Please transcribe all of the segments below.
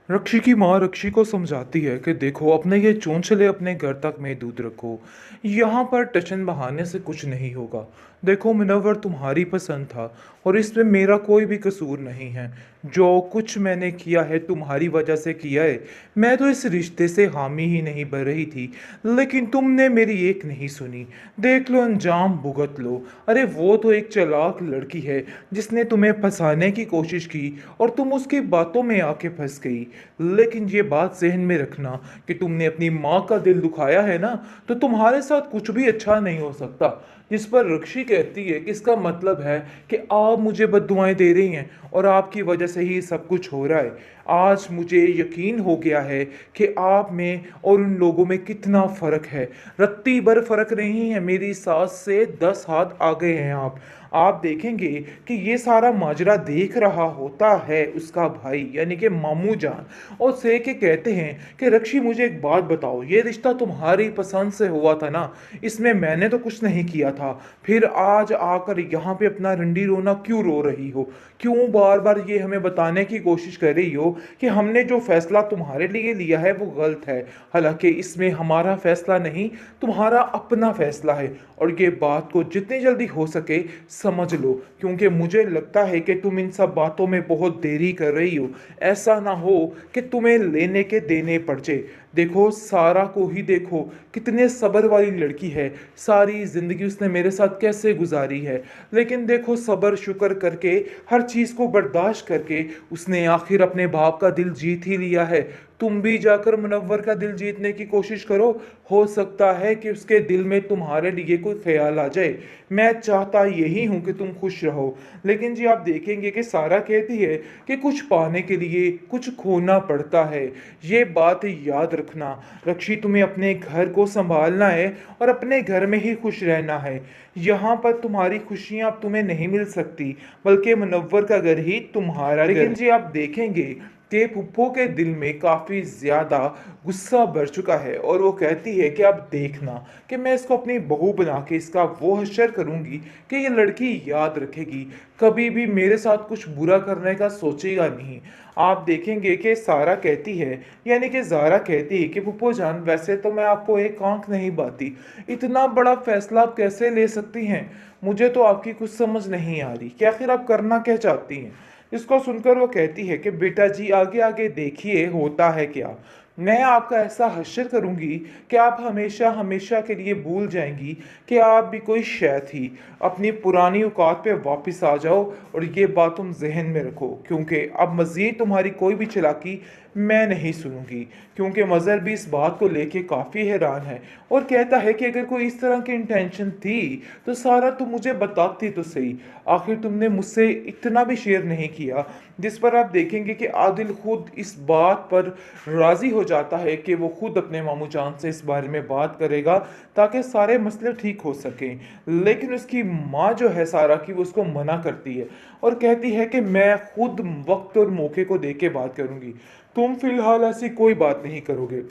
रक्षी की माँ रक्षी को समझाती है कि देखो अपने ये चोंचले अपने घर तक में दूध रखो। यहाँ पर टशन बहाने से कुछ नहीं होगा। देखो मुनव्वर तुम्हारी पसंद था और इसमें मेरा कोई भी कसूर नहीं है। जो कुछ मैंने किया है तुम्हारी वजह से किया है। मैं तो इस रिश्ते से हामी ही नहीं भर रही थी, लेकिन तुमने मेरी एक नहीं सुनी। देख लो अंजाम भुगत लो। अरे वो तो एक चालाक लड़की है जिसने तुम्हें फंसाने की कोशिश की और तुम उसकी बातों में आके फंस गई। लेकिन ये बात जहन में रखना कि तुमने अपनी माँ का दिल दुखाया है ना, तो तुम्हारे साथ कुछ भी अच्छा नहीं हो सकता। जिस पर रक्षी कहती है कि इसका मतलब है कि आप मुझे बद्दुआएं दे रही हैं और आपकी वजह से ही सब कुछ हो रहा है। आज मुझे यकीन हो गया है कि आप में और उन लोगों में कितना फ़र्क है। रत्ती भर फ़र्क नहीं है, मेरी सास से 10 हाथ आगे हैं आप देखेंगे कि ये सारा माजरा देख रहा होता है उसका भाई यानी कि मामू जान, और से के कहते हैं कि रक्षी मुझे एक बात बताओ, ये रिश्ता तुम्हारी पसंद से हुआ था ना, इसमें मैंने तो कुछ नहीं किया था, फिर आज आकर यहाँ पे अपना रंडी रोना क्यों रो रही हो? क्यों बार बार ये हमें बताने की कोशिश कर रही हो कि हमने जो फैसला तुम्हारे लिए लिया है वो गलत है? हालांकि इसमें हमारा फैसला नहीं, तुम्हारा अपना फैसला है। और ये बात को जितनी जल्दी हो सके समझ लो, क्योंकि मुझे लगता है कि तुम इन सब बातों में बहुत देरी कर रही हो। ऐसा ना हो कि तुम्हें लेने के देने पड़ जाए। देखो सारा को ही देखो, कितने सब्र वाली लड़की है। सारी ज़िंदगी उसने मेरे साथ कैसे गुजारी है, लेकिन देखो सब्र शुक्र करके, हर चीज़ को बर्दाश्त करके उसने आखिर अपने बाप का दिल जीत ही लिया है। तुम भी जाकर मुनव्वर का दिल जीतने की कोशिश करो। हो सकता है कि उसके दिल में तुम्हारे लिए कोई ख्याल आ जाए। मैं चाहता यही हूँ कि तुम खुश रहो, लेकिन जी आप देखेंगे कि सारा कहती है कि कुछ पाने के लिए कुछ खोना पड़ता है। ये बात याद रखना रक्षी, तुम्हें अपने घर को संभालना है और अपने घर में ही खुश रहना है। यहाँ पर तुम्हारी खुशियाँ अब तुम्हें नहीं मिल सकती, बल्कि मुनव्वर का घर ही तुम्हारा घर। लेकिन जी आप देखेंगे कि पुप्पो के दिल में काफ़ी ज़्यादा गुस्सा भर चुका है और वो कहती है कि आप देखना कि मैं इसको अपनी बहू बना के इसका वो हश्र करूँगी कि ये लड़की याद रखेगी, कभी भी मेरे साथ कुछ बुरा करने का सोचेगा नहीं। आप देखेंगे कि सारा कहती है यानी कि ज़ारा कहती है कि पुप्पो जान, वैसे तो मैं आपको एक आंख नहीं बाती, इतना बड़ा फैसला आप कैसे ले सकती हैं? मुझे तो आपकी कुछ समझ नहीं आ रही कि आखिर आप करना क्या चाहती हैं। इसको सुनकर वो कहती है कि बेटा जी आगे आगे देखिए होता है क्या। मैं आपका ऐसा हश्र करूंगी कि आप हमेशा हमेशा के लिए भूल जाएंगी कि आप भी कोई शय थी। अपनी पुरानी औकात पे वापस आ जाओ और ये बात तुम जहन में रखो, क्योंकि अब मज़ीद तुम्हारी कोई भी चालाकी मैं नहीं सुनूंगी। क्योंकि मज़हर भी इस बात को लेके काफ़ी हैरान है और कहता है कि अगर कोई इस तरह की इंटेंशन थी तो सारा तुम मुझे बताती तो सही। आखिर तुमने मुझसे इतना भी शेयर नहीं किया। जिस पर आप देखेंगे कि आदिल खुद इस बात पर राज़ी हो जाता है कि वो खुद अपने मामू जान से इस बारे में बात करेगा ताकि सारे मसले ठीक हो सकें। लेकिन उसकी माँ जो है सारा की, वो उसको मना करती है और कहती है कि मैं खुद वक्त और मौके को देख के बात करूँगी, तुम फिलहाल ऐसी कोई बात नहीं करोगे,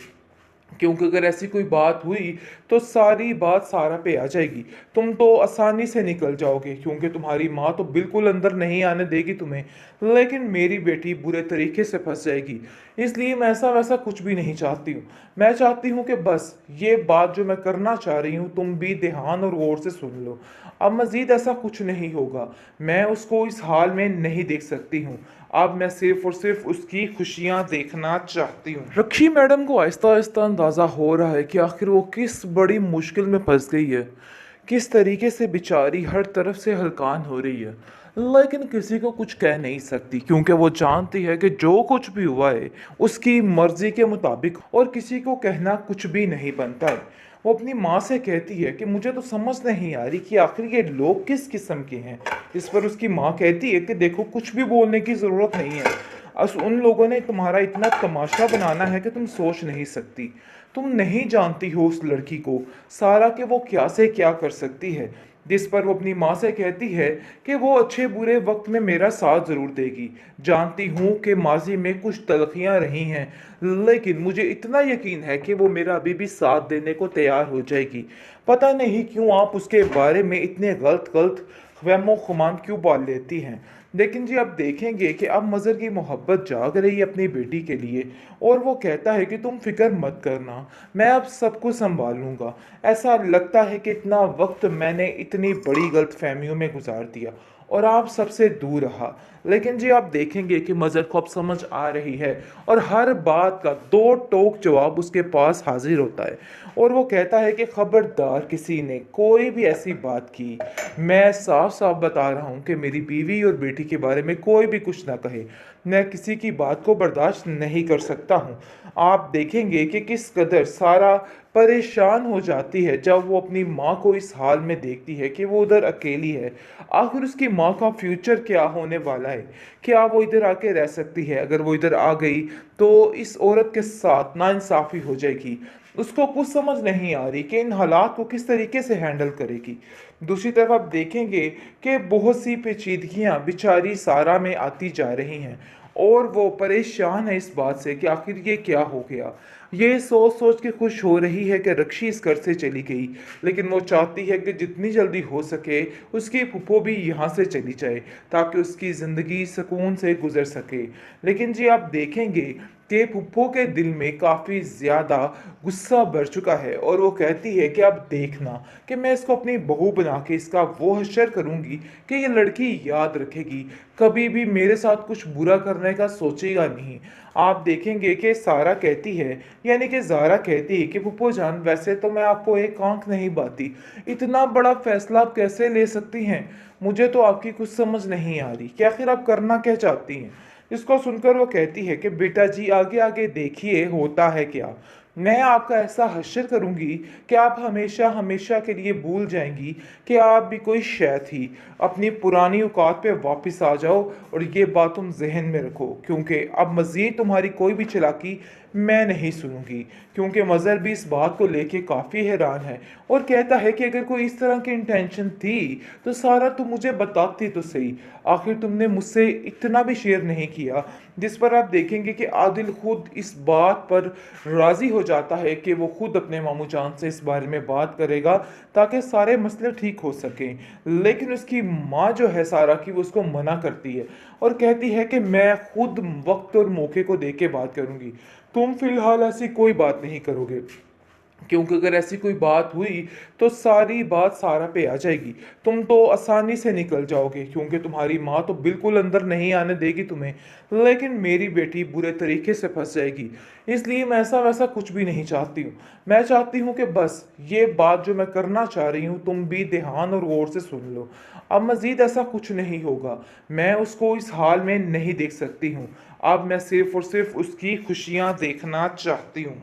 क्योंकि अगर ऐसी कोई बात हुई तो सारी बात सारा पे आ जाएगी। तुम तो आसानी से निकल जाओगे क्योंकि तुम्हारी माँ तो बिल्कुल अंदर नहीं आने देगी तुम्हें, लेकिन मेरी बेटी बुरे तरीके से फंस जाएगी। इसलिए मैं ऐसा वैसा कुछ भी नहीं चाहती हूँ। मैं चाहती हूँ कि बस ये बात जो मैं करना चाह रही हूँ तुम भी ध्यान और गौर से सुन लो। अब मज़ीद ऐसा कुछ नहीं होगा। मैं उसको इस हाल में नहीं देख सकती हूँ। अब मैं सिर्फ और सिर्फ उसकी खुशियाँ देखना चाहती हूँ। रक्षी मैडम को आहिस्ता आहिस्ता अंदाज़ा हो रहा है कि आखिर वो किस बड़ी मुश्किल में फंस गई है, किस तरीके से बेचारी हर तरफ से हलकान हो रही है, लेकिन किसी को कुछ कह नहीं सकती क्योंकि वो जानती है कि जो कुछ भी हुआ है उसकी मर्जी के मुताबिक और किसी को कहना कुछ भी नहीं बनता है। वो अपनी माँ से कहती है कि मुझे तो समझ नहीं आ रही कि आखिर ये लोग किस किस्म के हैं। इस पर उसकी माँ कहती है कि देखो कुछ भी बोलने की ज़रूरत नहीं है। उन लोगों ने तुम्हारा इतना तमाशा बनाना है कि तुम सोच नहीं सकती। तुम नहीं जानती हो उस लड़की को सारा के वो क्या से क्या कर सकती है। जिस पर वो अपनी माँ से कहती है कि वो अच्छे बुरे वक्त में मेरा साथ ज़रूर देगी। जानती हूँ कि माजी में कुछ तलखियाँ रही हैं, लेकिन मुझे इतना यकीन है कि वो मेरा अभी भी साथ देने को तैयार हो जाएगी। पता नहीं क्यों आप उसके बारे में इतने गलत गलत ख्वामो खुमान क्यों पाल लेती हैं। लेकिन जी आप देखेंगे कि अब मज़र की मोहब्बत जाग रही है अपनी बेटी के लिए और वो कहता है कि तुम फ़िक्र मत करना, मैं अब सब कुछ सँभाल लूँगा। ऐसा लगता है कि इतना वक़्त मैंने इतनी बड़ी गलतफ़हमियों में गुज़ार दिया और आप सबसे दूर रहा। लेकिन जी आप देखेंगे कि मज़र को अब समझ आ रही है और हर बात का दो टोक जवाब उसके पास हाज़िर होता है और वो कहता है कि ख़बरदार किसी ने कोई भी ऐसी बात की, मैं साफ-साफ बता रहा हूँ कि मेरी बीवी और बेटी के बारे में कोई भी कुछ ना कहे। मैं किसी की बात को बर्दाश्त नहीं कर सकता हूँ। आप देखेंगे कि किस कदर सारा परेशान हो जाती है जब वो अपनी माँ को इस हाल में देखती है कि वो उधर अकेली है। आखिर उसकी माँ का फ्यूचर क्या होने वाला है? क्या वो इधर आके रह सकती है? अगर वो इधर आ गई तो इस औरत के साथ नाइंसाफ़ी हो जाएगी। उसको कुछ समझ नहीं आ रही कि इन हालात को किस तरीके से हैंडल करेगी। दूसरी तरफ आप देखेंगे कि बहुत सी पेचीदगियाँ बेचारी सारा में आती जा रही हैं और वो परेशान है इस बात से कि आखिर ये क्या हो गया। ये सोच-सोच के खुश हो रही है कि रक्षी इस घर से चली गई, लेकिन वो चाहती है कि जितनी जल्दी हो सके उसकी फूफो भी यहाँ से चली जाए ताकि उसकी ज़िंदगी सुकून से गुज़र सके। लेकिन जी आप देखेंगे कि फूफो के दिल में काफ़ी ज़्यादा गुस्सा भर चुका है और वो कहती है कि अब देखना कि मैं इसको अपनी बहू बना के इसका वो हश्र करूँगी कि ये लड़की याद रखेगी, कभी भी मेरे साथ कुछ बुरा करने का सोचेगा नहीं। आप देखेंगे कि सारा कहती है, यानी कि ज़ारा कहती है कि फूफो जान वैसे तो मैं आपको एक आँख नहीं बाती, इतना बड़ा फ़ैसला आप कैसे ले सकती हैं? मुझे तो आपकी कुछ समझ नहीं आ रही कि आखिर आप करना क्या चाहती हैं? इसको सुनकर वो कहती है कि बेटा जी आगे-आगे देखिए होता है क्या। मैं आपका ऐसा हश्र करूँगी कि आप हमेशा-हमेशा के लिए भूल जाएँगी कि आप भी कोई शै थी। अपनी पुरानी औकात पे वापस आ जाओ और ये बात तुम ज़हन में रखो क्योंकि अब मज़ीद तुम्हारी कोई भी चालाकी मैं नहीं सुनूँगी। क्योंकि मज़हर भी इस बात को लेके काफ़ी हैरान है और कहता है कि अगर कोई इस तरह की इंटेंशन थी तो सारा तुम मुझे बताती तो सही। आखिर तुमने मुझसे इतना भी शेयर नहीं किया। जिस पर आप देखेंगे कि आदिल खुद इस बात पर राज़ी हो जाता है कि वो खुद अपने मामू जान से इस बारे में बात करेगा ताकि सारे मसले ठीक हो सकें। लेकिन उसकी माँ जो है सारा की वो उसको मना करती है और कहती है कि मैं खुद वक्त और मौके को देख के बात करूँगी। तुम फ़िलहाल ऐसी कोई बात नहीं करोगे। क्योंकि अगर ऐसी कोई बात हुई तो सारी बात सारा पे आ जाएगी। तुम तो आसानी से निकल जाओगे क्योंकि तुम्हारी माँ तो बिल्कुल अंदर नहीं आने देगी तुम्हें। लेकिन मेरी बेटी बुरे तरीके से फँस जाएगी। इसलिए मैं ऐसा-वैसा कुछ भी नहीं चाहती हूँ। मैं चाहती हूँ कि बस ये बात जो मैं करना चाह रही हूँ तुम भी ध्यान और गौर से सुन लो। अब मज़ीद ऐसा कुछ नहीं होगा। मैं उसको इस हाल में नहीं देख सकती हूँ। अब मैं सिर्फ़ और सिर्फ़ उसकी खुशियाँ देखना चाहती हूँ।